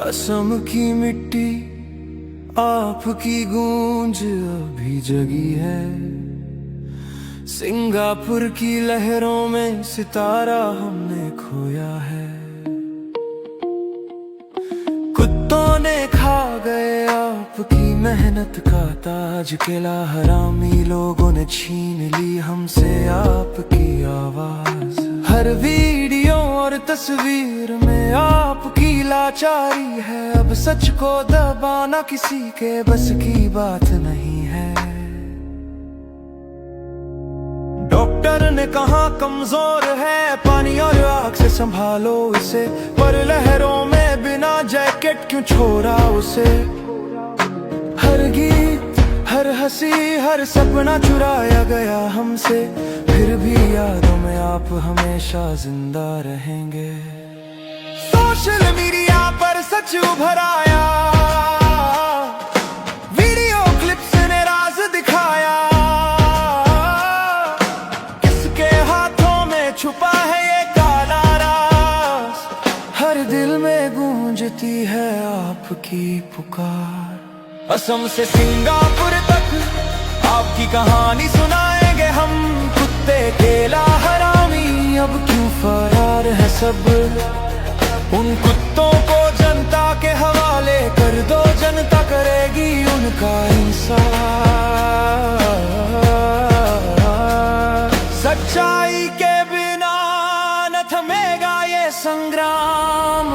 असम की मिट्टी आपकी गूंज अभी जगी है। सिंगापुर की लहरों में सितारा हमने खोया है। कुत्तों ने खा गए आपकी मेहनत का ताज, किला हरामी लोगों ने छीन ली हमसे आपकी आवाज। हर वीडियो और तस्वीर में आपकी लाचारी है। अब सच को दबाना किसी के बस की बात नहीं है। डॉक्टर ने कहा कमजोर है, पानी और आग से संभालो इसे, पर लहरों में बिना जैकेट क्यों छोड़ा उसे। हर गीत, हर हंसी, हर सपना चुराया गया हमसे, फिर भी यादों में आप हमेशा जिंदा रहेंगे। सोशल मीडिया पर सच उभर आया, वीडियो क्लिप्स ने राज दिखाया। किसके हाथों में छुपा है ये काला राज, हर दिल में गूंजती है आपकी पुकार। असम से सिंगापुर तक आपकी कहानी सुनाएंगे हम। कुत्ते, केला, हरामी, अब क्यों फरार है सब। उन कुत्तों को जनता के हवाले कर दो, जनता करेगी उनका इंसाफ। सच्चाई के बिना न थमेगा ये संग्राम।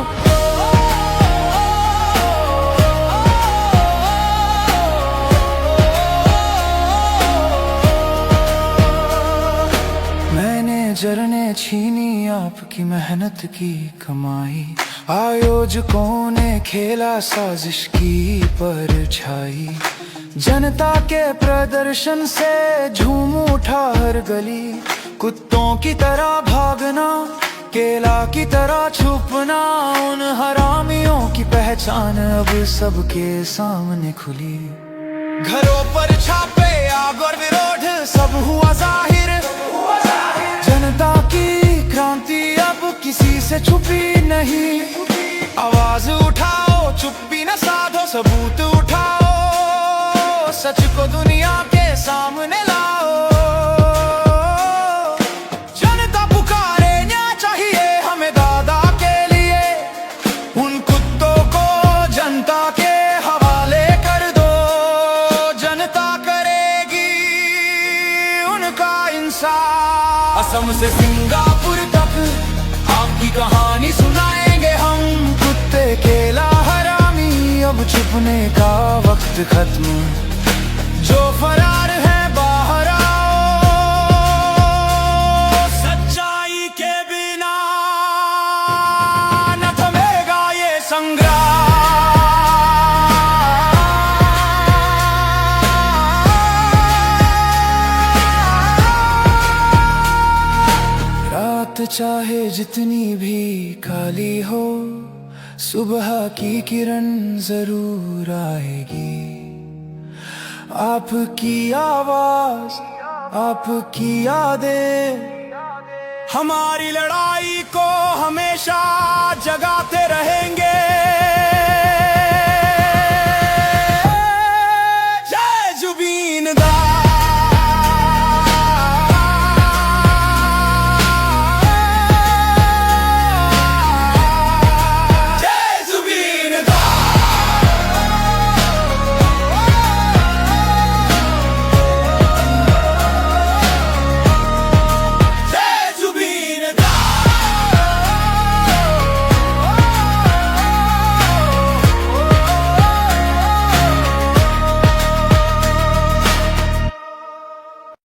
मैनेजर ने छीनी आपकी मेहनत की कमाई, आयोजकों ने खेला साजिश की परछाई। जनता के प्रदर्शन से झूम उठा हर गली, कुत्तों की तरह भागना, केला की तरह छुपना। उन हरामियों की पहचान अब सबके सामने खुली। घरों पर छापे, आग और विरोध सब हुआ जाहिर। जनता की क्रांति अब किसी से छुपी नहीं। आवाज उठाओ, चुप्पी न साधो, सबूत उठाओ, सच को दुनिया के सामने लाओ। जनता पुकारे, न्याय चाहिए हमें दादा के लिए। उन कुत्तों को जनता के हवाले कर दो, जनता करेगी उनका इंसाफ। असम से सिंगापुर तक आपकी कहानी सुनाएंगे हम। कुत्ते, केला, हरामी, अब छुपने का वक्त खत्म। जो फरार है बाहर आओ, सच्चाई के बिना न थमेगा ये संग्राम। रात चाहे जितनी भी काली हो, सुबह की किरण जरूर आएगी। आपकी आवाज, आपकी यादें हमारी लड़ाई को हमेशा जगाते रहेंगे।